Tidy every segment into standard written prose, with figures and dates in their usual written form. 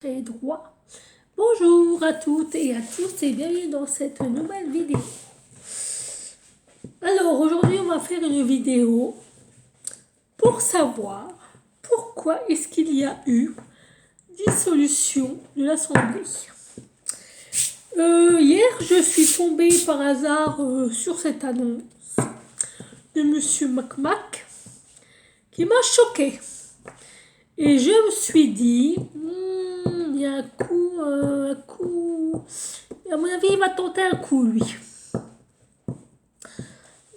Et droit. Bonjour à toutes et à tous et bienvenue dans cette nouvelle vidéo. Alors aujourd'hui on va faire une vidéo pour savoir pourquoi est-ce qu'il y a eu dissolution de l'Assemblée. Hier je suis tombée par hasard sur cette annonce de Monsieur Macmac qui m'a choquée. Et je me suis dit, il y a un coup, à mon avis, il va tenter un coup, lui.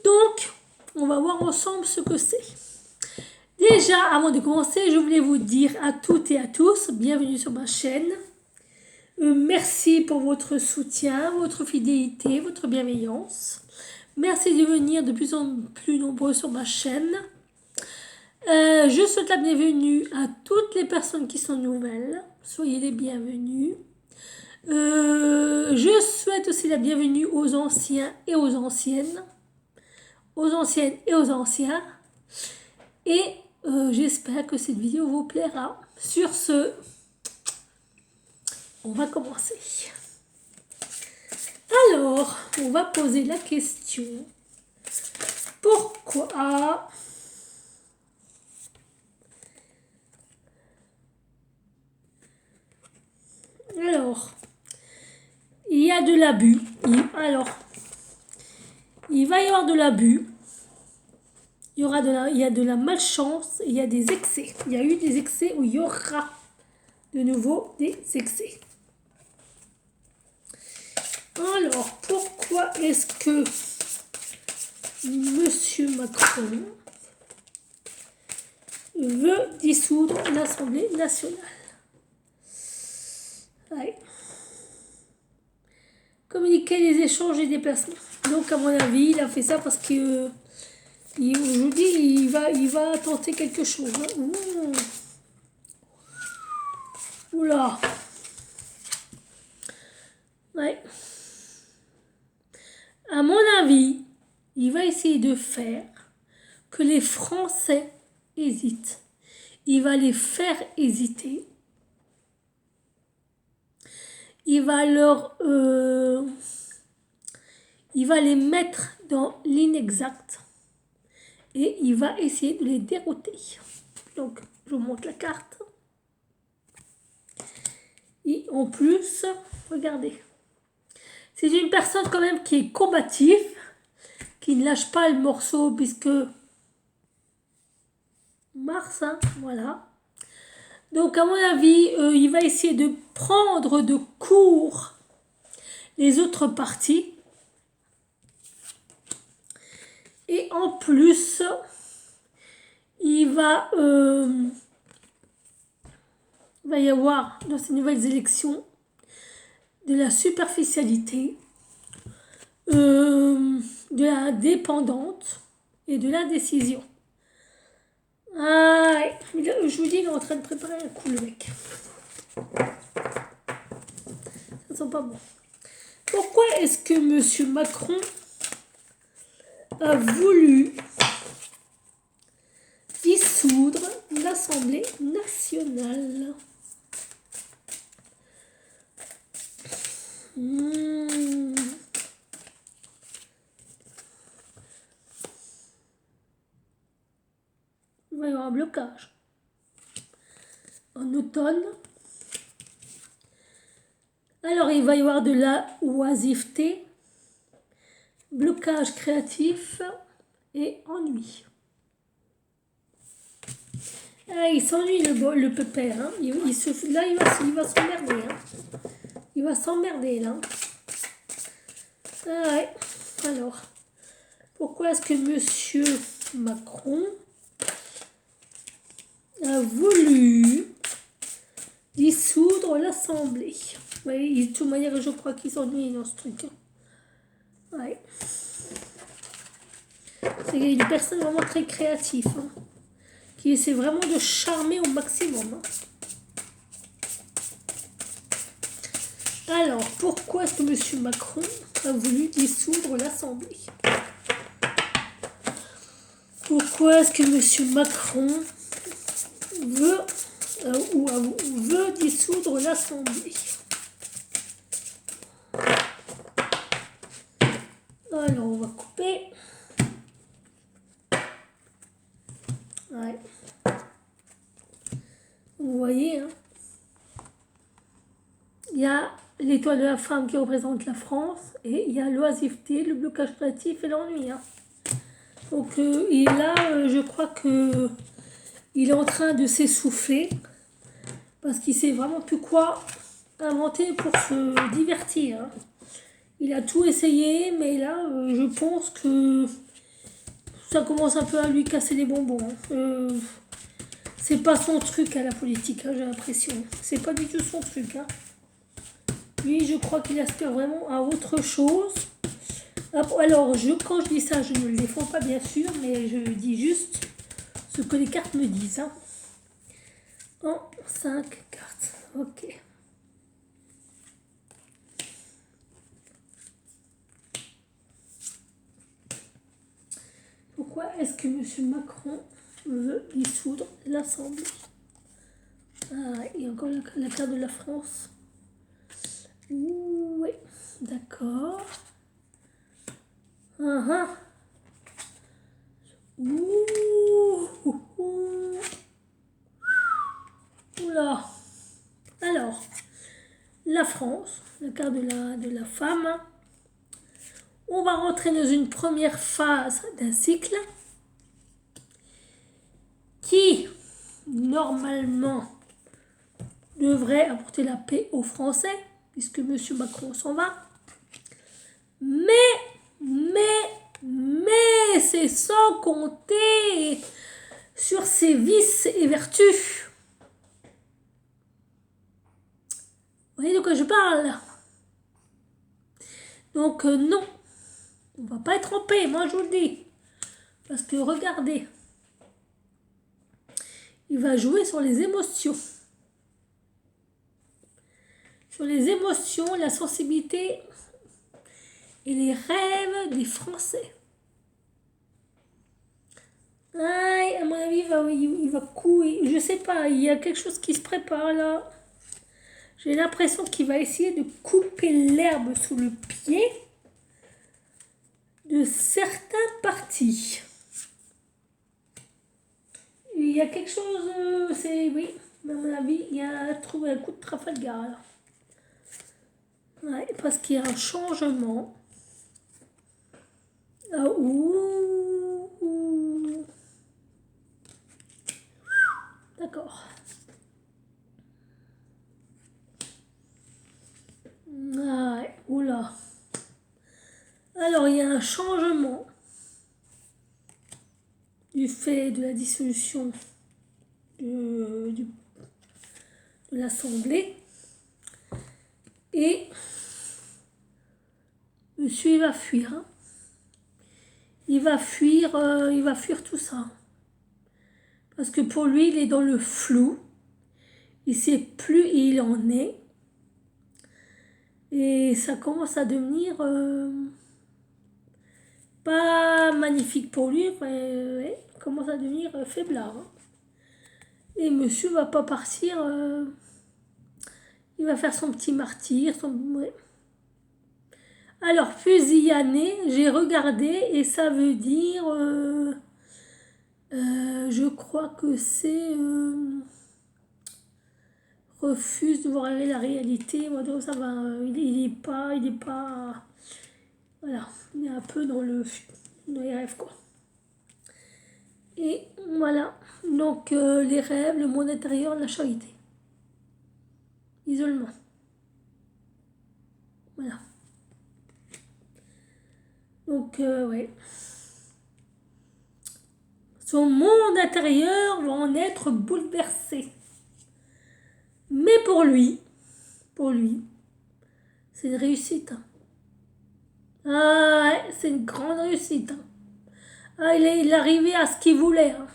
Donc, on va voir ensemble ce que c'est. Déjà, avant de commencer, je voulais vous dire à toutes et à tous, bienvenue sur ma chaîne. Merci pour votre soutien, votre fidélité, votre bienveillance. Merci de venir de plus en plus nombreux sur ma chaîne. Je souhaite la bienvenue à toutes les personnes qui sont nouvelles. Soyez les bienvenus. Je souhaite aussi la bienvenue aux anciens et aux anciennes. Aux anciennes et aux anciens. Et j'espère que cette vidéo vous plaira. Sur ce, on va commencer. Alors, on va poser la question. Pourquoi... Alors, il y a de l'abus. Il va y avoir de l'abus. Il y a de la malchance et il y a des excès. Il y a eu des excès où il y aura de nouveau des excès. Alors, pourquoi est-ce que Monsieur Macron veut dissoudre l'Assemblée nationale? Ouais. Communiquer les échanges et déplacements. Donc, à mon avis, il a fait ça parce que, je vous dis, il va tenter quelque chose. Oula. Ouais. À mon avis, il va essayer de faire que les Français hésitent. Il va les faire hésiter. Il va les mettre dans l'inexact et il va essayer de les dérouter. Donc, je vous montre la carte. Et en plus, regardez, c'est une personne quand même qui est combative, qui ne lâche pas le morceau puisque Mars, hein, voilà. Donc, à mon avis, il va essayer de prendre de court les autres parties. Et en plus, il va y avoir dans ces nouvelles élections de la superficialité, de la dépendante et de l'indécision. Ah, je vous dis, il est en train de préparer un coup, le mec. Ça sent pas bon. Pourquoi est-ce que Monsieur Macron a voulu dissoudre l'Assemblée nationale? Il va y avoir un blocage. En automne. Alors, il va y avoir de la oisiveté, blocage créatif et ennui. Ah, il s'ennuie le pépère. Hein. Là, il va s'emmerder. Hein. Il va s'emmerder là. Ah ouais. Alors, pourquoi est-ce que Monsieur Macron a voulu dissoudre l'Assemblée? Oui, de toute manière, je crois qu'il s'ennuie dans ce truc. Ouais. C'est une personne vraiment très créative. Hein, qui essaie vraiment de charmer au maximum. Hein. Alors, pourquoi est-ce que Monsieur Macron a voulu dissoudre l'Assemblée? Pourquoi est-ce que Monsieur Macron veut ou veut dissoudre l'Assemblée. Alors, on va couper. Ouais. Vous voyez, hein. Il y a l'étoile de la femme qui représente la France et il y a l'oisiveté, le blocage créatif et l'ennui. Hein. Donc, et là, je crois que il est en train de s'essouffler parce qu'il sait vraiment plus quoi inventer pour se divertir. Hein. Il a tout essayé, mais là, je pense que ça commence un peu à lui casser les bonbons. Hein. C'est pas son truc à la politique, hein, j'ai l'impression. C'est pas du tout son truc. Hein. Lui, je crois qu'il aspire vraiment à autre chose. Alors, quand je dis ça, je ne le défends pas, bien sûr, mais je dis juste ce que les cartes me disent. Hein. En 5 cartes. Ok. Pourquoi est-ce que M. Macron veut dissoudre l'Assemblée? Ah, il y a encore la carte de la France. Oui, d'accord. Oula. Alors, la France, la carte de la femme. On va rentrer dans une première phase d'un cycle qui, normalement, devrait apporter la paix aux Français, puisque M. Macron s'en va. Mais, c'est sans compter sur ses vices et vertus. Vous voyez de quoi je parle? Donc, non. On va pas être en paix, moi je vous le dis. Parce que regardez, il va jouer sur les émotions. Sur les émotions, la sensibilité et les rêves des Français. Ah, à mon avis, il va couler. Je sais pas, il y a quelque chose qui se prépare là. J'ai l'impression qu'il va essayer de couper l'herbe sous le pied de certains partis. Il y a quelque chose, oui, à mon avis, il y a trouvé un coup de Trafalgar là. Ouais, parce qu'il y a un changement. D'accord. Ouais, oula. Alors, il y a un changement du fait de la dissolution de l'Assemblée. Et monsieur, il va fuir. Hein. Il va fuir tout ça. Parce que pour lui, il est dans le flou. Il ne sait plus où il en est. Et ça commence à devenir pas magnifique pour lui. Ouais, commence à devenir faiblard. Hein. Et monsieur va pas partir. Il va faire son petit martyr. Ouais. Alors, fusillané, j'ai regardé et ça veut dire... je crois que c'est... refuse de voir la réalité. Moi, donc, ça va. Il est pas... Voilà, il est un peu dans les rêves, quoi. Et voilà, donc les rêves, le monde intérieur, la charité. Isolement. Voilà. Donc, ouais. Son monde intérieur va en être bouleversé. Mais pour lui, c'est une réussite. Hein. Ah ouais, c'est une grande réussite. Hein. Ah, il est arrivé à ce qu'il voulait. Hein.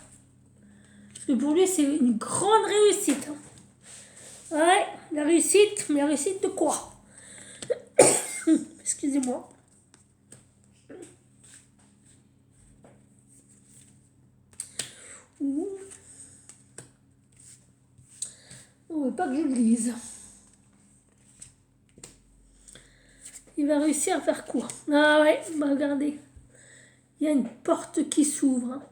Parce que pour lui, c'est une grande réussite. Hein. Ouais, la réussite, mais la réussite de quoi? Excusez-moi. veut pas que je lise. Il va réussir à faire quoi? Ah ouais, bah regardez. Il y a une porte qui s'ouvre. Hein.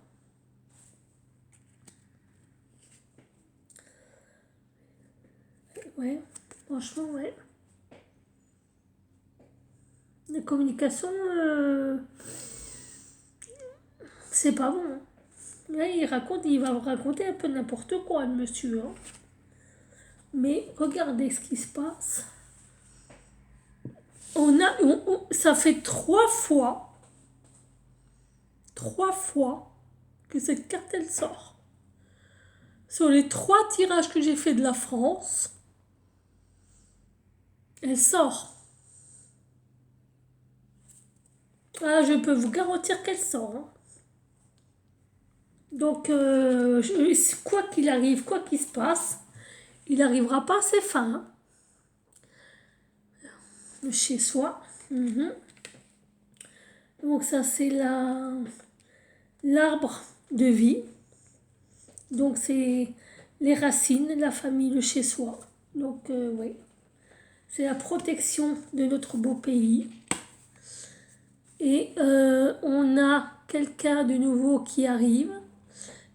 Ouais, franchement, ouais. La communication, c'est pas bon. Hein. Là, il va raconter un peu n'importe quoi, le monsieur. Hein. Mais regardez ce qui se passe. Ça fait 3 fois que cette carte elle sort. Sur les 3 tirages que j'ai fait de la France, elle sort. Ah, je peux vous garantir qu'elle sort. Hein. Donc, quoi qu'il arrive, quoi qu'il se passe, il n'arrivera pas à ses fins. Hein. Le chez soi. Donc ça, c'est l'arbre de vie. Donc c'est les racines, la famille, le chez soi. Donc oui, c'est la protection de notre beau pays. Et on a quelqu'un de nouveau qui arrive,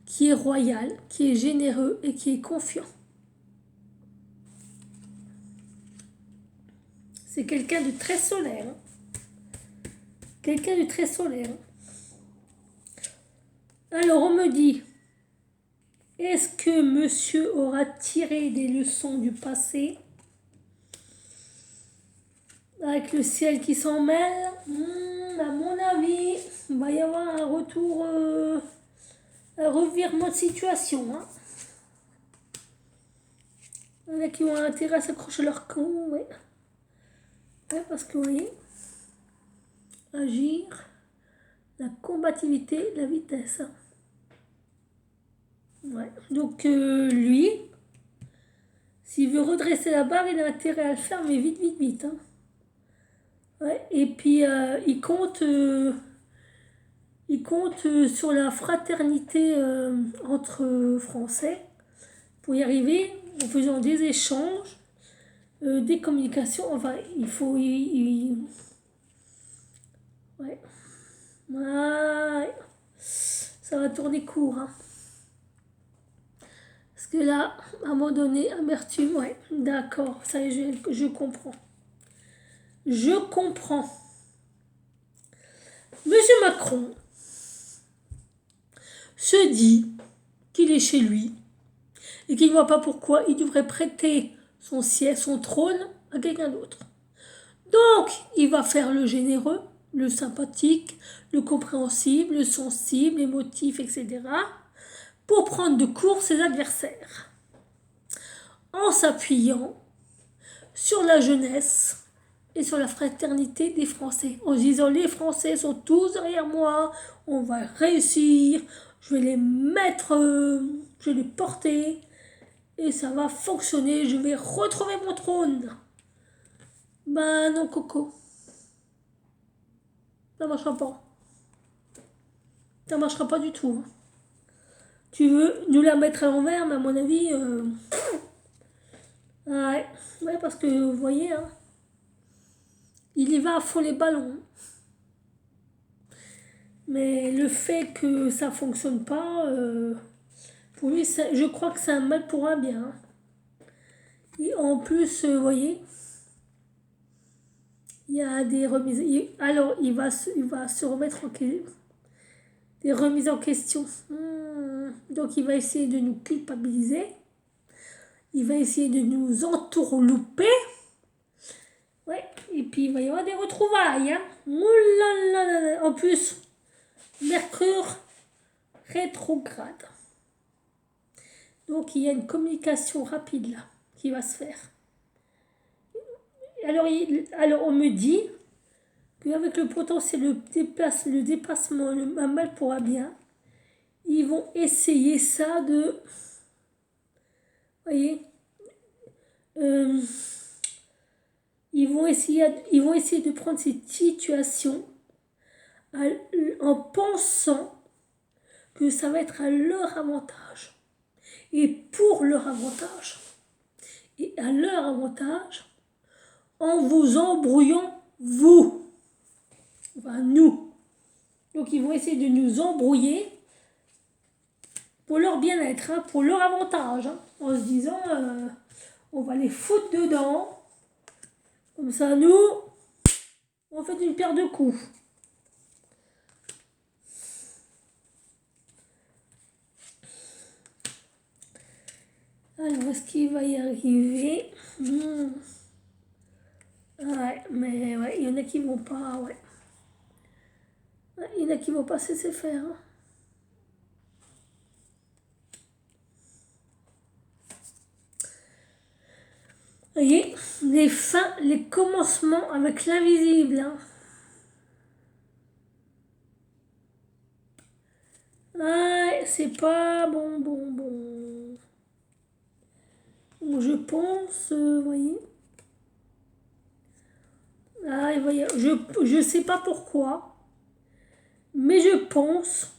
qui est royal, qui est généreux et qui est confiant. C'est quelqu'un de très solaire. Hein. Quelqu'un de très solaire. Alors on me dit, est-ce que monsieur aura tiré des leçons du passé? Avec le ciel qui s'en mêle, à mon avis, il va y avoir un retour, un revirement de situation. Hein. Il y en a qui ont intérêt à s'accrocher leur cou, ouais. Ouais, parce que vous voyez, agir, la combativité, la vitesse. Hein. Ouais. Donc lui, s'il veut redresser la barre, il a intérêt à le faire, mais vite, vite, vite. Hein. Ouais. Et puis il compte sur la fraternité entre Français pour y arriver en faisant des échanges, des communications. Enfin, il faut... Ouais. Ouais. Ça va tourner court. Hein. Parce que là, à un moment donné, amertume, ouais, d'accord, ça y est, je comprends. Je comprends. Monsieur Macron se dit qu'il est chez lui et qu'il ne voit pas pourquoi il devrait prêter son siège, son trône à quelqu'un d'autre. Donc, il va faire le généreux, le sympathique, le compréhensible, le sensible, émotif, etc. pour prendre de court ses adversaires. En s'appuyant sur la jeunesse et sur la fraternité des Français. En se disant, les Français sont tous derrière moi, on va réussir, je vais les mettre, je vais les porter, et ça va fonctionner, je vais retrouver mon trône. Ben non, Coco. Ça marchera pas. Ça marchera pas du tout. Tu veux nous la mettre à l'envers, mais à mon avis... Ouais, parce que vous voyez, hein, il y va à fond les ballons. Mais le fait que ça fonctionne pas, pour lui, je crois que c'est un mal pour un bien. Hein. Et en plus, vous voyez, il y a des remises. Alors, il va se remettre en question. Des remises en question. Donc, il va essayer de nous culpabiliser. Il va essayer de nous entourlouper. Ouais, et puis il va y avoir des retrouvailles. Hein. Oulala. En plus, Mercure rétrograde. Donc il y a une communication rapide là qui va se faire. Alors on me dit qu'avec le potentiel, le dépassement, un mal pour un bien, ils vont essayer ça de... Vous voyez ils vont essayer de prendre cette situation en pensant que ça va être à leur avantage et pour leur avantage. et à leur avantage en vous embrouillant, vous. Enfin, nous. Donc, ils vont essayer de nous embrouiller pour leur bien-être, hein, pour leur avantage, hein, en se disant, on va les foutre dedans. Comme ça, nous, on fait une paire de coups. Alors, est-ce qu'il va y arriver? Ouais, mais ouais, il y en a qui vont pas, ouais. Il y en a qui vont pas se laisser faire. Hein. Vous voyez, les fins, les commencements avec l'invisible. Hein. Ouais, c'est pas bon. Je pense, vous voyez. Ah, il va y avoir, je sais pas pourquoi, mais je pense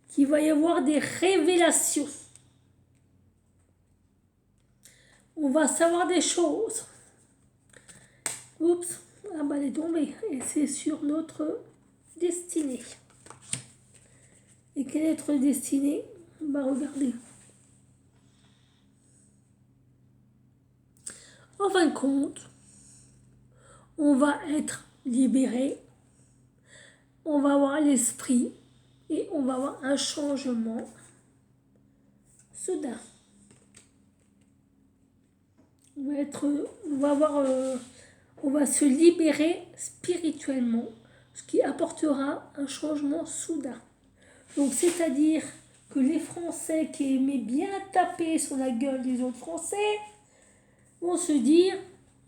qu'il va y avoir des révélations. On va savoir des choses. Oups, ah bah elle est tombée. Et c'est sur notre destinée. Et quelle est notre destinée? Bah regardez. En fin de compte, on va être libéré. On va avoir l'esprit. Et on va avoir un changement soudain. On va se libérer spirituellement, ce qui apportera un changement soudain. Donc, c'est-à-dire que les Français qui aimaient bien taper sur la gueule des autres Français vont se dire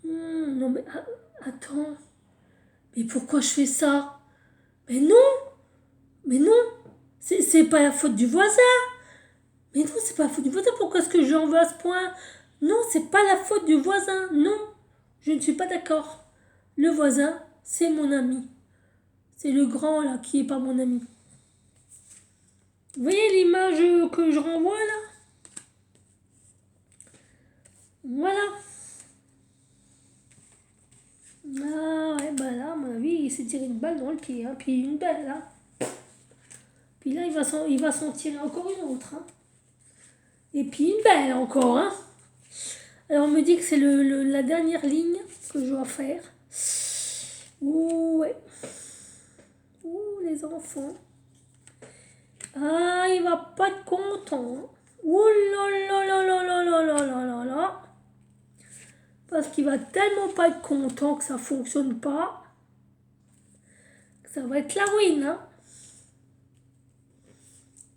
non mais attends, mais pourquoi je fais ça? Mais non, c'est pas la faute du voisin. Mais non, c'est pas la faute du voisin. Pourquoi est-ce que j'en veux à ce point? Non, c'est pas la faute du voisin. Non, je ne suis pas d'accord. Le voisin, c'est mon ami. C'est le grand là qui est pas mon ami. Vous voyez l'image que je renvoie là? Voilà. Ah ouais, bah là, à mon avis, il s'est tiré une balle dans le pied. Hein. Puis une belle là. Puis là, il va s'en tirer encore une autre. Hein. Et puis une belle encore. Hein. Alors on me dit que c'est la dernière ligne que je dois faire. Ouh, ouais. Ouh, les enfants. Ah, il va pas être content. Ouh là là là là là là là là là là. Parce qu'il va tellement pas être content que ça fonctionne pas. Que ça va être la ruine. Hein.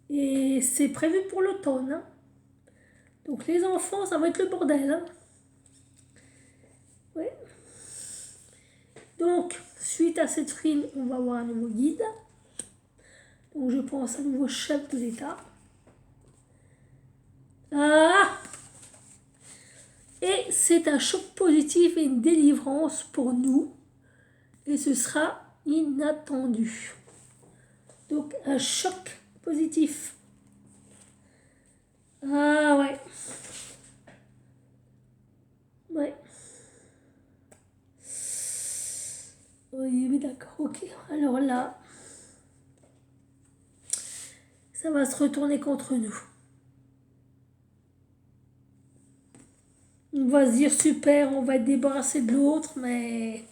Et c'est prévu pour l'automne. Hein. Donc les enfants, ça va être le bordel. Hein. Ouais. Donc, suite à cette ruine, on va avoir un nouveau guide. Donc je pense un nouveau chef de l'État. Ah! Et c'est un choc positif et une délivrance pour nous. Et ce sera inattendu. Donc un choc positif. Ah ouais. Ouais. Oui, mais d'accord, ok. Alors là, ça va se retourner contre nous. On va se dire super, on va être débarrassé de l'autre, mais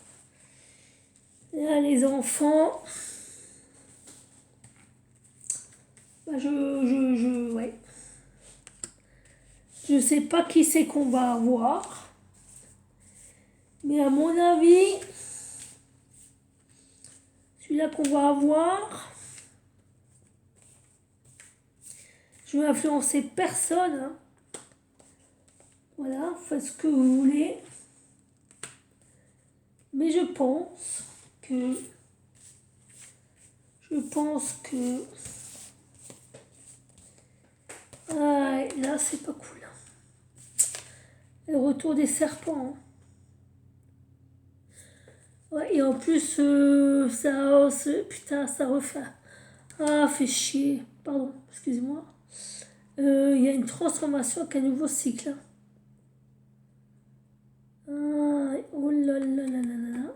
là, les enfants, bah ouais. Je sais pas qui c'est qu'on va avoir, mais à mon avis, celui-là qu'on va avoir, je vais influencer personne. Hein. Voilà, faites ce que vous voulez. Mais je pense que ah, là c'est pas cool. Le retour des serpents. Hein. Ouais, et en plus putain, ça refait. Ah, fait chier. Pardon, excusez-moi. Il y a une transformation avec un nouveau cycle. Hein. là, là, là, là.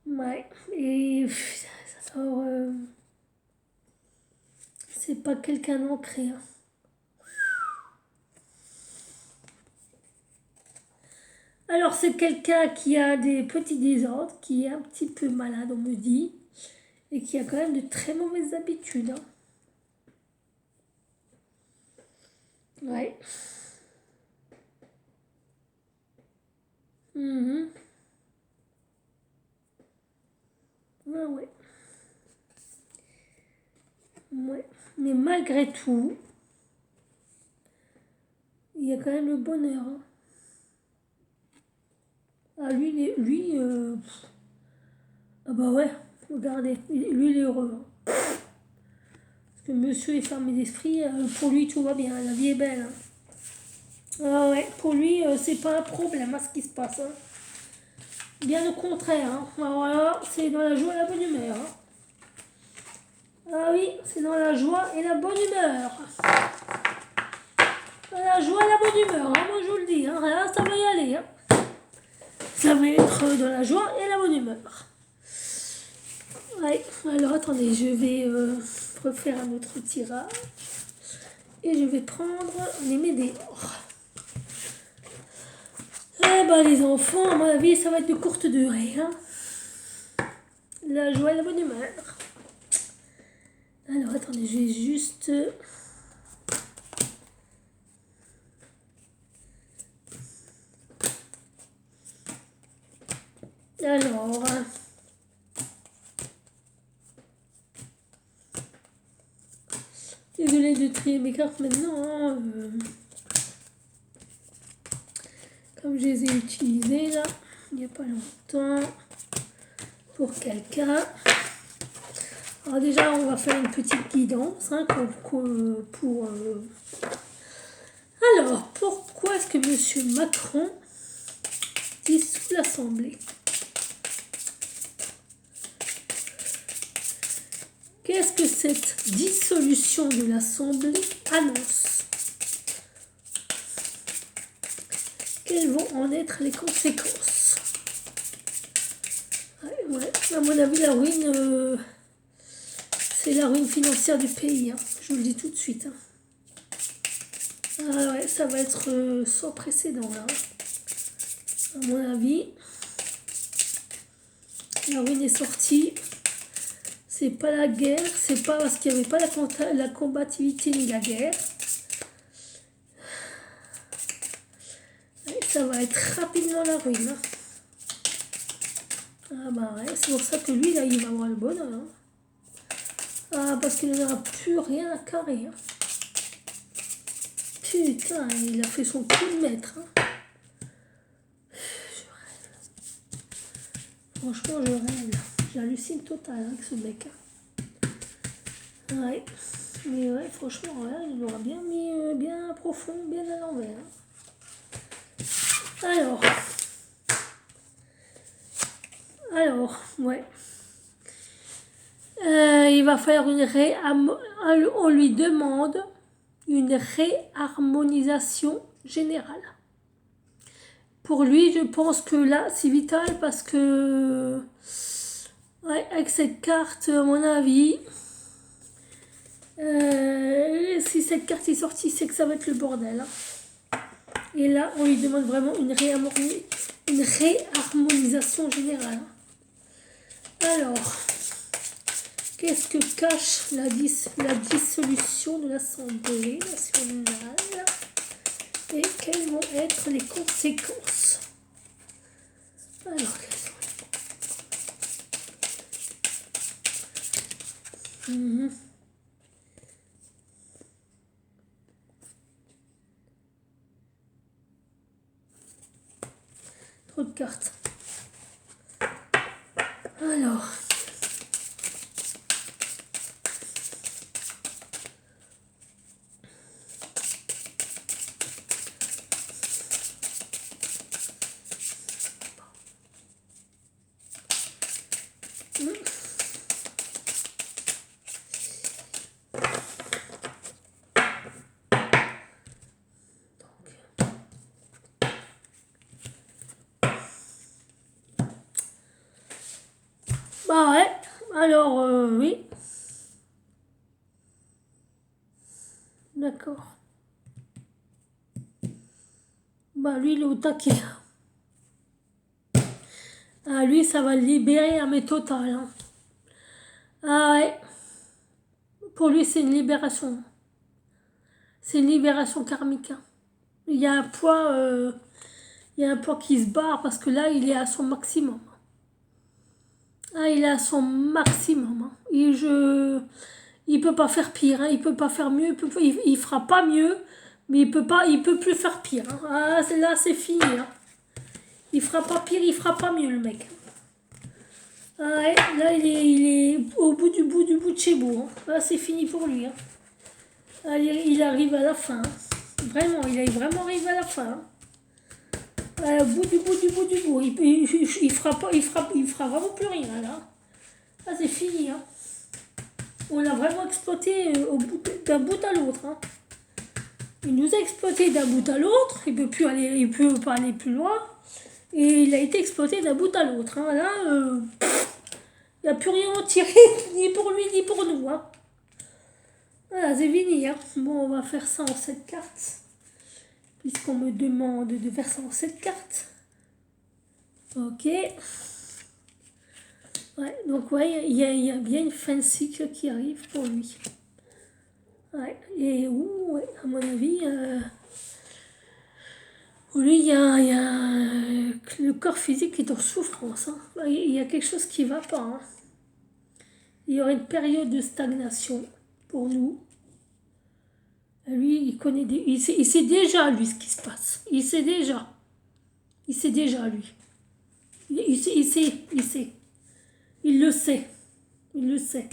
Ouais, et alors, c'est pas quelqu'un d'ancré. Hein. Alors, c'est quelqu'un qui a des petits désordres, qui est un petit peu malade, on me dit, et qui a quand même de très mauvaises habitudes. Hein. Ouais. Mhm. Ouais, ouais. Ouais. Mais malgré tout, il y a quand même le bonheur. Hein. Ah, ah bah ouais, regardez, lui, il est heureux. Hein. Parce que monsieur est fermé d'esprit, pour lui, tout va bien, la vie est belle. Hein. Ah ouais, pour lui, c'est pas un problème à ce qui se passe. Hein. Bien au contraire. Hein. Alors là, c'est dans la joie et la bonne humeur. Hein. Ah oui, c'est dans la joie et la bonne humeur. Dans la joie et la bonne humeur, hein, moi je vous le dis. Hein. Là, ça va y aller. Hein. Ça va être dans la joie et la bonne humeur. Ouais, alors attendez, je vais refaire un autre tirage. Et je vais prendre les médaillons. Eh ben les enfants, à mon avis, ça va être de courte durée. Hein. La joie et la bonne humeur. Alors attendez, je vais juste... Alors... Désolée de trier mes cartes maintenant. Hein, comme je les ai utilisées là, il n'y a pas longtemps. Pour quelqu'un. Alors déjà, on va faire une petite guidance. Hein, Alors, pourquoi est-ce que monsieur Macron dissout l'Assemblée? Qu'est-ce que cette dissolution de l'Assemblée annonce? Quelles vont en être les conséquences? Ouais, à mon avis, la ruine, c'est la ruine financière du pays. Hein. Je vous le dis tout de suite. Hein. Ah ouais, ça va être sans précédent là. À mon avis, la ruine est sortie. C'est pas la guerre, c'est pas parce qu'il n'y avait pas la combativité ni la guerre. Et ça va être rapidement la ruine. Ah bah ouais, c'est pour ça que lui là, il va avoir le bonheur. Hein. Ah, parce qu'il n'aura plus rien à carrer. Hein. Putain, il a fait son coup de maître. Hein. Je rêve. Franchement, je rêve. J'hallucine total avec ce mec. Hein. Ouais. Mais ouais, franchement, là, il l'aura bien mis bien profond, bien à l'envers. Hein. Alors, ouais. Il va faire on lui demande une réharmonisation générale. Pour lui, je pense que là, c'est vital parce que ouais, avec cette carte, à mon avis, si cette carte est sortie, c'est que ça va être le bordel. Hein. Et là, on lui demande vraiment une réharmonisation générale. Alors, qu'est-ce que cache la dissolution de l'Assemblée nationale et quelles vont être les conséquences? Alors, quelles sont les... Trop de cartes. Alors... Bah ouais, alors oui, d'accord. Bah lui, il est au taquet. Ah, lui, ça va le libérer, mais total. Hein. Ah ouais, pour lui, c'est une libération. C'est une libération karmique. Hein. Il y a un poids, il y a un poids qui se barre parce que là, il est à son maximum. Ah, il est à son maximum. Hein. Il peut pas faire pire, hein. Il peut pas faire mieux, il fera pas mieux, mais il peut plus faire pire. Hein. Ah, là, c'est fini. Hein. Il fera pas pire, il fera pas mieux, le mec. Ah ouais, là, il est au bout du bout de chez vous. Hein. Là, c'est fini pour lui. Hein. Allez, il arrive à la fin. Hein. Vraiment, il est vraiment arrivé à la fin. Hein. Au bout du bout du bout du bout. Il fera pas, il fera vraiment plus rien, là. Là, c'est fini. Hein. On l'a vraiment exploité d'un bout à l'autre. Hein. Il nous a exploité d'un bout à l'autre. Il peut pas aller plus loin. Et il a été exploité d'un bout à l'autre. Hein. Là, il n'y a plus rien à tirer, ni pour lui, ni pour nous. Hein. Voilà, c'est fini. Hein. Bon, on va faire ça en 7 cartes. Puisqu'on me demande de faire ça en 7 cartes. Ok. Ouais, donc ouais, il y a bien une fin de cycle qui arrive pour lui. Ouais, et ouais, à mon avis, lui, il y a le corps physique qui est en souffrance. Hein. Il y a quelque chose qui ne va pas. Hein. Il y aura une période de stagnation pour nous. Lui, il connaît il sait déjà, lui, ce qui se passe. Il sait déjà. Il sait déjà, lui. Il sait. Il le sait. Il le sait.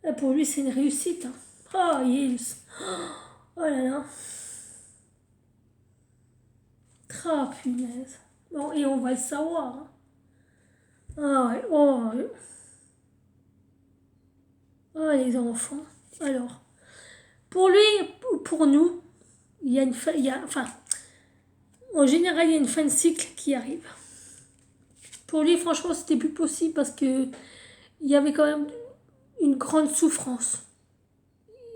Et pour lui, c'est une réussite. Hein. Oh, yes. Oh là là. Ah, punaise. Bon, et on va le savoir. Hein. Ah ouais, oh, ouais. Oh, les enfants. Alors, pour lui, pour nous, il y a une fin, enfin, en général, il y a une fin de cycle qui arrive. Pour lui, franchement, c'était plus possible parce que il y avait quand même une grande souffrance.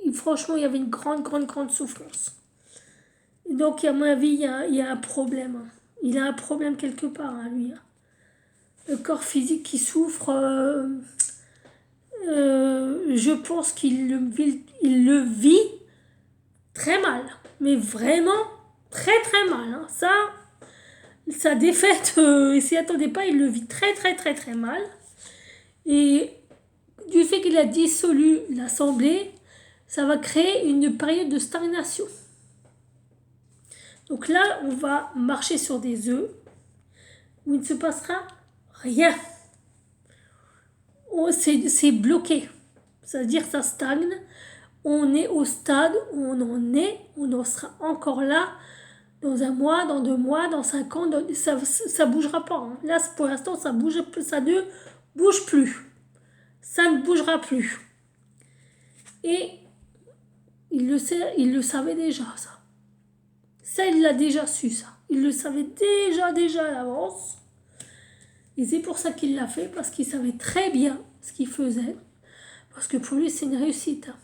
Et franchement, il y avait une grande souffrance. Et donc, à mon avis, il y a un problème. Hein. Il a un problème quelque part, hein, lui. Hein. Le corps physique qui souffre, je pense il le vit très mal. Mais vraiment très mal. Hein. Ça, sa défaite, il s'y attendait pas, il le vit très mal. Et du fait qu'il a dissolu l'Assemblée, ça va créer une période de stagnation. Donc là, on va marcher sur des œufs où il ne se passera rien. C'est bloqué. C'est-à-dire que ça stagne. On est au stade où on en est. On en sera encore là dans un mois, dans 2 mois, dans 5 ans. Ça ne bougera pas. Hein. Là, pour l'instant, ça ne bouge plus. Ça ne bougera plus. Et il le sait, il le savait déjà, ça. Ça, il l'a déjà su, ça. Il le savait déjà à l'avance. Et c'est pour ça qu'il l'a fait, parce qu'il savait très bien ce qu'il faisait. Parce que pour lui, c'est une réussite. Hein.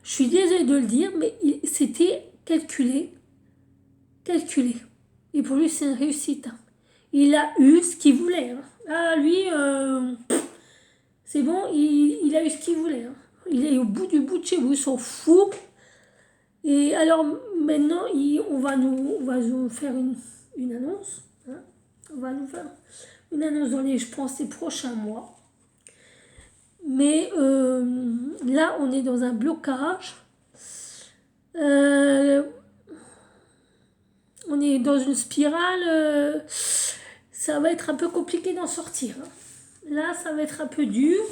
Je suis désolée de le dire, mais c'était calculé. Calculé. Et pour lui, c'est une réussite. Hein. Il a eu ce qu'il voulait. Hein. Ah, lui, c'est bon, il a eu ce qu'il voulait. Hein. Il est au bout de chez vous, il s'en fout. Et alors maintenant, on va nous faire une annonce. Hein. On va nous faire une annonce dans je pense, les prochains mois. Mais là, on est dans un blocage. On est dans une spirale. Ça va être un peu compliqué d'en sortir. Hein. Là, ça va être un peu dur.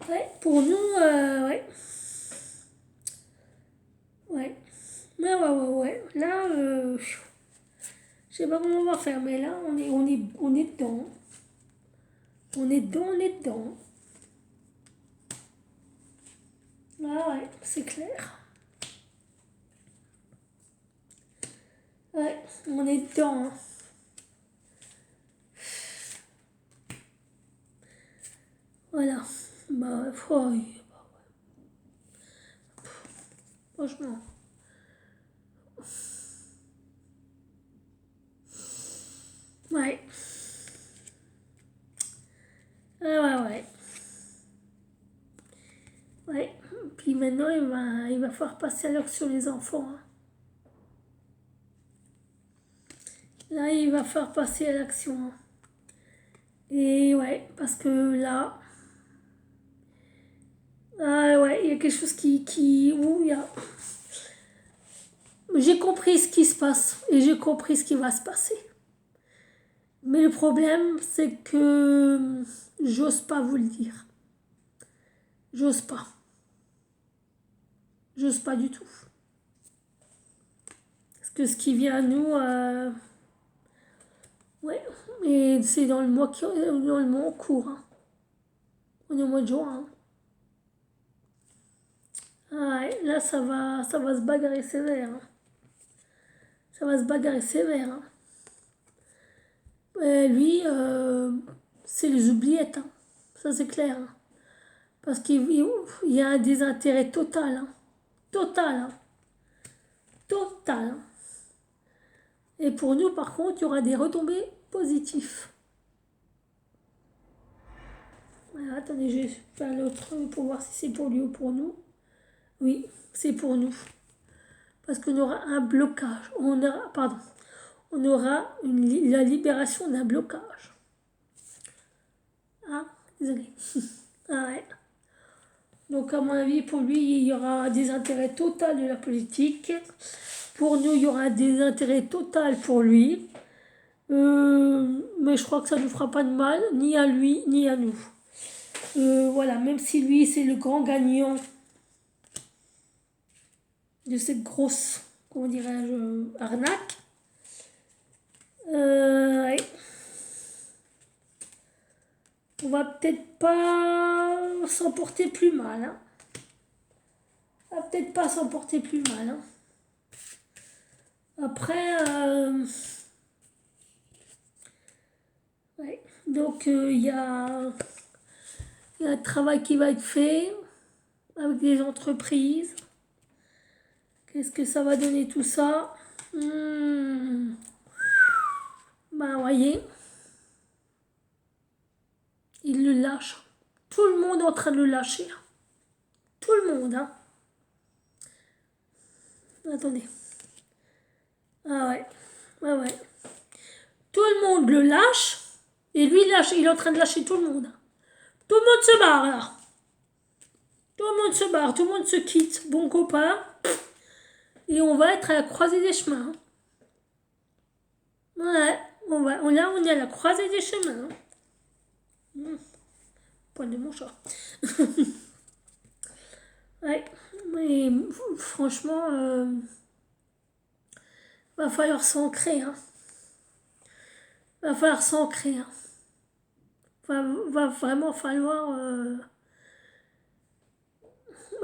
Ouais, pour nous, ouais. Ouais. Ouais. Là, je sais pas comment on va faire, mais là, on est dedans. On est dedans. Ah ouais, c'est clair. Ouais, on est dedans. Hein. bah, ouais, franchement. Ouais. Ouais. Ouais. Puis maintenant, il va falloir passer à l'action les enfants, hein. Là, il va falloir passer à l'action, hein. Et ouais, parce que là, ah ouais, il y a quelque chose où il y a, j'ai compris ce qui se passe et j'ai compris ce qui va se passer. Mais le problème, c'est que j'ose pas vous le dire. J'ose pas. J'ose pas du tout. Parce que ce qui vient à nous, ouais, et c'est dans le mois dans le mois en cours, hein. On est au mois de juin, hein. Ah ouais, là, ça va se bagarrer sévère, hein. Ça va se bagarrer sévère, hein. Lui, c'est les oubliettes, hein. Ça, c'est clair, hein. Parce qu'il y a un désintérêt total, hein. Total, hein. Total, hein. Et pour nous, par contre, il y aura des retombées positives. Voilà, attendez, je vais faire l'autre pour voir si c'est pour lui ou pour nous. Oui, c'est pour nous. Parce qu'on aura un blocage. On aura la libération d'un blocage. Ah, désolé. Ah ouais. Donc, à mon avis, pour lui, il y aura des intérêts total de la politique. Pour nous, il y aura des intérêts total pour lui. Mais je crois que ça ne nous fera pas de mal, ni à lui, ni à nous. Voilà, même si lui, c'est le grand gagnant de cette grosse, comment dirais-je, arnaque. Ouais. On va peut-être pas s'en porter plus mal, hein. On va peut-être pas s'en porter plus mal, hein. Après, ouais. Donc il y a un travail qui va être fait avec les entreprises. Qu'est-ce que ça va donner tout ça? Bah, voyez, il le lâche. Tout le monde est en train de le lâcher, hein. Tout le monde, hein. Attendez. Ah ouais. Ouais. Tout le monde le lâche. Et lui, il est en train de lâcher tout le monde, hein. Tout le monde se barre, là. Tout le monde se barre. Tout le monde se quitte. Bon copain. Et on va être à la croisée des chemins, hein. Ouais. Là, on est à la croisée des chemins, hein. Poil de mon chat. Ouais. Mais franchement, va falloir s'ancrer, hein. Va falloir s'ancrer, hein. Va vraiment falloir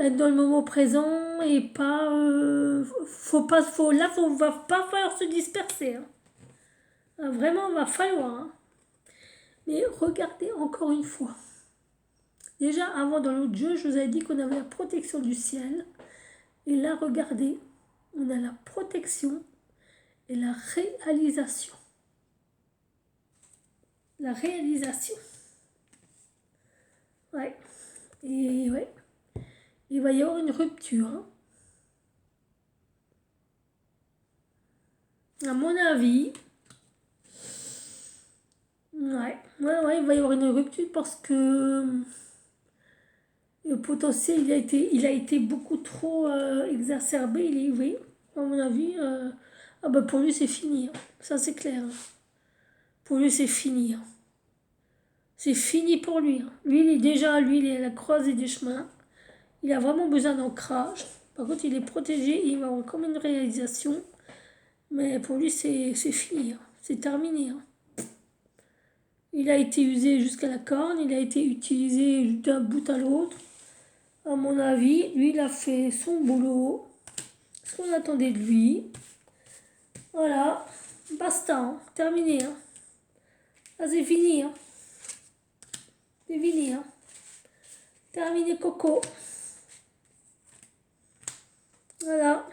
être dans le moment présent et pas. Va pas falloir se disperser, hein. Vraiment, va falloir, hein. Mais regardez encore une fois. Déjà, avant dans l'autre jeu, je vous avais dit qu'on avait la protection du ciel. Et là, regardez, on a la protection et la réalisation. La réalisation. Ouais. Et ouais. Il va y avoir une rupture, hein. À mon avis, ouais, il va y avoir une rupture parce que le potentiel, il a été beaucoup trop exacerbé. Oui, à mon avis, ah bah pour lui, c'est fini, hein. Ça, c'est clair, hein. Pour lui, c'est fini, hein. C'est fini pour lui, hein. Lui, il est à la croisée des chemins. Il a vraiment besoin d'ancrage. Par contre, il est protégé. Il va avoir comme une réalisation. Mais pour lui, c'est fini, hein. C'est terminé, hein. Il a été usé jusqu'à la corne. Il a été utilisé d'un bout à l'autre. À mon avis, lui, il a fait son boulot. Ce qu'on attendait de lui. Voilà. Basta, hein. Terminé, hein. Là, c'est fini, hein. C'est fini, hein. Terminé, Coco. Voilà.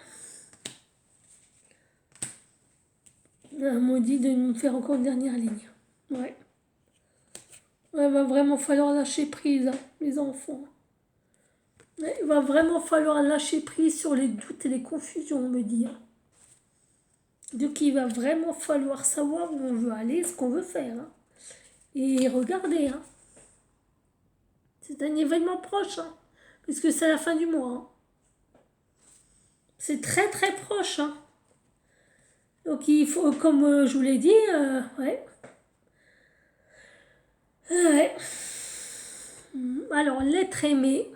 Un maudit de nous faire encore une dernière ligne. Ouais. Ouais, va vraiment falloir lâcher prise, hein, les enfants. Ouais, il va vraiment falloir lâcher prise sur les doutes et les confusions, on me dit. Hein. Donc il va vraiment falloir savoir où on veut aller, ce qu'on veut faire. Hein. Et regardez, hein. C'est un événement proche, hein, puisque c'est la fin du mois. Hein. C'est très très proche. Hein. Donc il faut, comme je vous l'ai dit, ouais. Ouais. Alors, l'être aimé,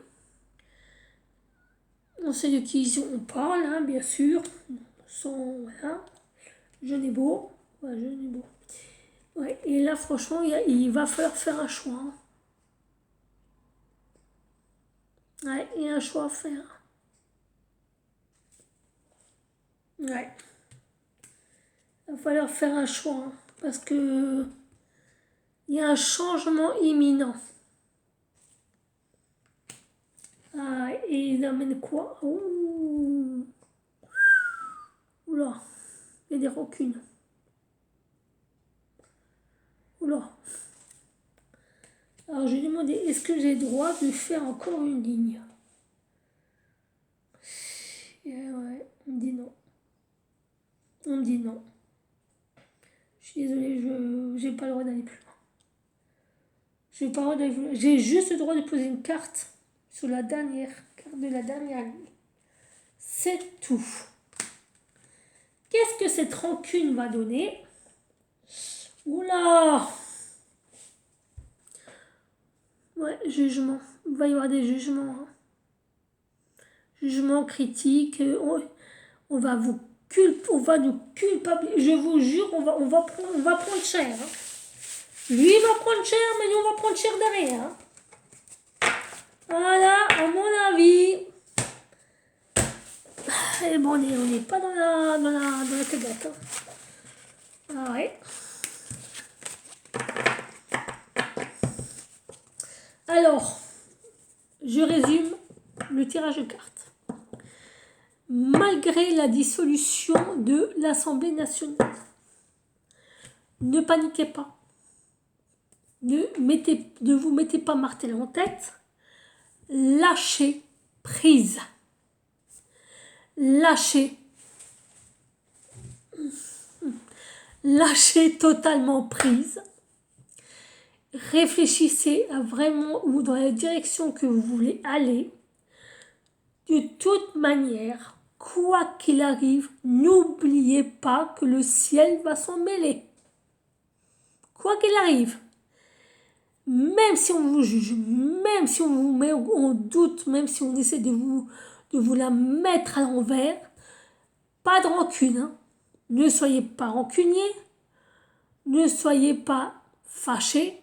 on sait de qui on parle, hein, bien sûr. Voilà. Jeune et beau. Ouais, jeune et beau. Ouais, et là, franchement, il va falloir faire un choix. Hein. Ouais, il y a un choix à faire. Ouais. Il va falloir faire un choix. Hein, parce que il y a un changement imminent. Ah, et il amène quoi? Ouh. Oula. Il y a des rancunes. Oula. Alors, je lui ai demandé, est-ce que j'ai le droit de faire encore une ligne? Et ouais, on me dit non. On me dit non. Je suis désolée, je n'ai pas le droit d'aller plus loin. J'ai juste le droit de poser une carte sur la dernière carte de la dernière ligne. C'est tout. Qu'est-ce que cette rancune va donner? Oula! Ouais, jugement. Il va y avoir des jugements. Hein. Jugements critiques. On va nous culpabiliser. Je vous jure, on va prendre cher. Hein. Lui va prendre cher, mais nous on va prendre cher derrière. Hein. Voilà, à mon avis. Et bon, on n'est pas dans la cagette. Hein. Ah ouais. Alors, je résume le tirage de cartes. Malgré la dissolution de l'Assemblée nationale, ne paniquez pas. Ne vous mettez pas martel en tête. Lâchez prise. Lâchez totalement prise. Réfléchissez à vraiment ou dans la direction que vous voulez aller. De toute manière, quoi qu'il arrive, n'oubliez pas que le ciel va s'en mêler. Quoi qu'il arrive. Même si on vous juge, même si on vous met en doute, même si on essaie de vous la mettre à l'envers, pas de rancune. Hein. Ne soyez pas rancunier, ne soyez pas fâché.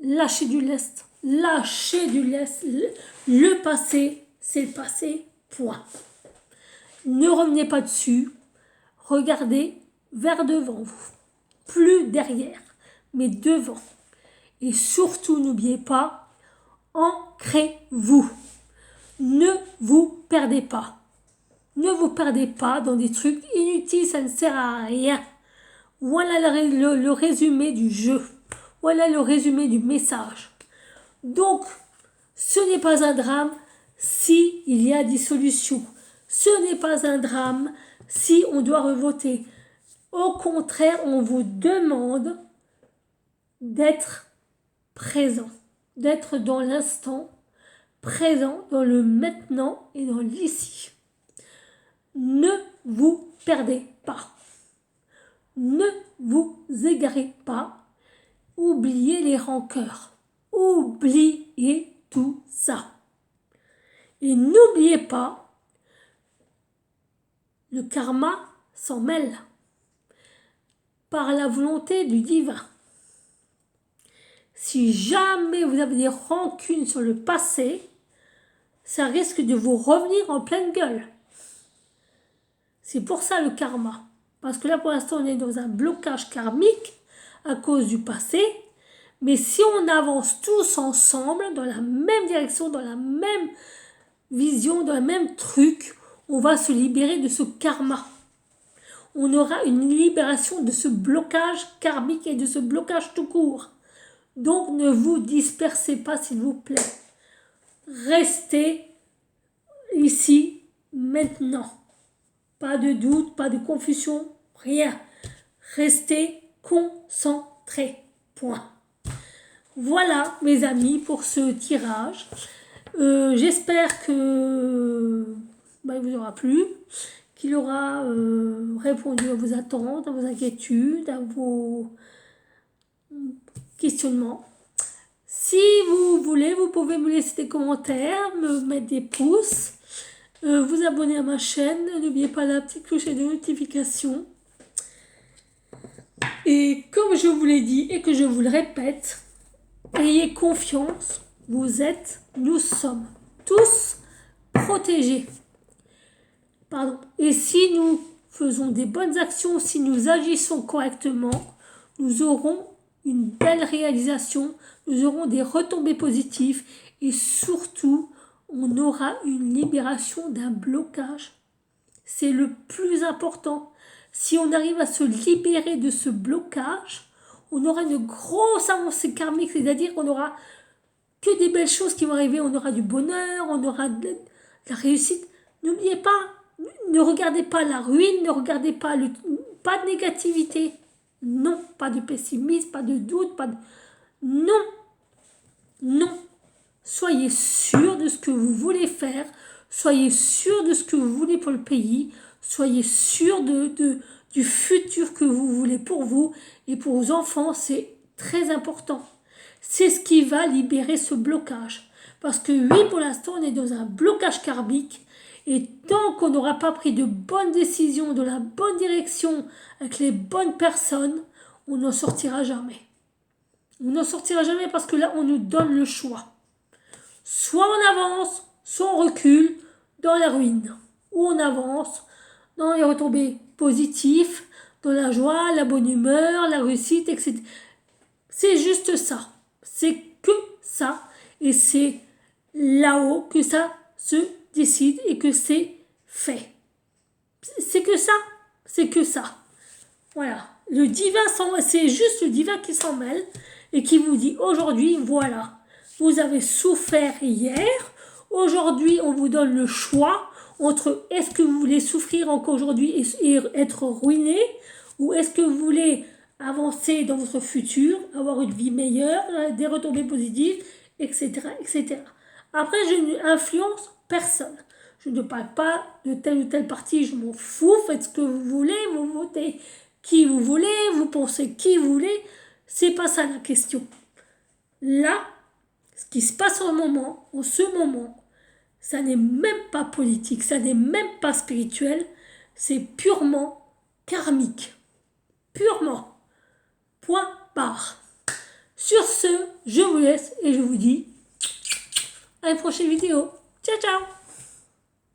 Lâchez du lest. Lâchez du lest. Le passé, c'est le passé. Point. Ne revenez pas dessus. Regardez vers devant vous. Plus derrière, mais devant. Et surtout, n'oubliez pas, ancrez-vous. Ne vous perdez pas. Ne vous perdez pas dans des trucs inutiles, ça ne sert à rien. Voilà le résumé du jeu. Voilà le résumé du message. Donc, ce n'est pas un drame si il y a dissolution. Ce n'est pas un drame si on doit revoter. Au contraire, on vous demande d'être présent, d'être dans l'instant, présent dans le maintenant et dans l'ici. Ne vous perdez pas. Ne vous égarez pas. Oubliez les rancœurs. Oubliez tout ça. Et n'oubliez pas, le karma s'en mêle par la volonté du divin. Si jamais vous avez des rancunes sur le passé, ça risque de vous revenir en pleine gueule. C'est pour ça le karma. Parce que là, pour l'instant, on est dans un blocage karmique à cause du passé. Mais si on avance tous ensemble dans la même direction, dans la même vision, dans le même truc, on va se libérer de ce karma. On aura une libération de ce blocage karmique et de ce blocage tout court. Donc ne vous dispersez pas, s'il vous plaît. Restez ici, maintenant. Pas de doute, pas de confusion, rien. Restez concentrés. Point. Voilà, mes amis, pour ce tirage. J'espère que il vous aura plu, qu'il aura répondu à vos attentes, à vos inquiétudes, à vos questionnements. Si vous voulez, vous pouvez me laisser des commentaires, me mettre des pouces, vous abonner à ma chaîne. N'oubliez pas la petite cloche de notification. Et comme je vous l'ai dit et que je vous le répète, ayez confiance, nous sommes tous protégés. Pardon. Et si nous faisons des bonnes actions, si nous agissons correctement, nous aurons une belle réalisation, nous aurons des retombées positives et surtout, on aura une libération d'un blocage. C'est le plus important. Si on arrive à se libérer de ce blocage, on aura une grosse avancée karmique, c'est-à-dire qu'on aura que des belles choses qui vont arriver, on aura du bonheur, on aura de la réussite. N'oubliez pas, ne regardez pas la ruine, ne regardez pas pas de négativité. Non, pas de pessimisme, pas de doute, Non, non. Soyez sûr de ce que vous voulez faire, soyez sûr de ce que vous voulez pour le pays, soyez sûr du futur que vous voulez pour vous et pour vos enfants, c'est très important. C'est ce qui va libérer ce blocage. Parce que oui, pour l'instant, on est dans un blocage karmique. Et tant qu'on n'aura pas pris de bonnes décisions, dans la bonne direction, avec les bonnes personnes, on n'en sortira jamais. On n'en sortira jamais parce que là, on nous donne le choix. Soit on avance, soit on recule dans la ruine. Ou on avance dans les retombées positives, dans la joie, la bonne humeur, la réussite, etc. C'est juste ça. C'est que ça. Et c'est là-haut que ça se décide et que c'est fait. C'est que ça. C'est que ça. Voilà. Le divin, c'est juste le divin qui s'en mêle et qui vous dit aujourd'hui, voilà, vous avez souffert hier. Aujourd'hui, on vous donne le choix entre est-ce que vous voulez souffrir encore aujourd'hui et être ruiné ou est-ce que vous voulez avancer dans votre futur, avoir une vie meilleure, des retombées positives, etc., etc. Après, je n'influence personne. Je ne parle pas de telle ou telle partie, je m'en fous, faites ce que vous voulez, vous votez qui vous voulez, vous pensez qui vous voulez, c'est pas ça la question. Là, ce qui se passe en ce moment, ça n'est même pas politique, ça n'est même pas spirituel, c'est purement karmique. Purement. Point barre. Sur ce, je vous laisse et je vous dis à une prochaine vidéo. Ciao, ciao!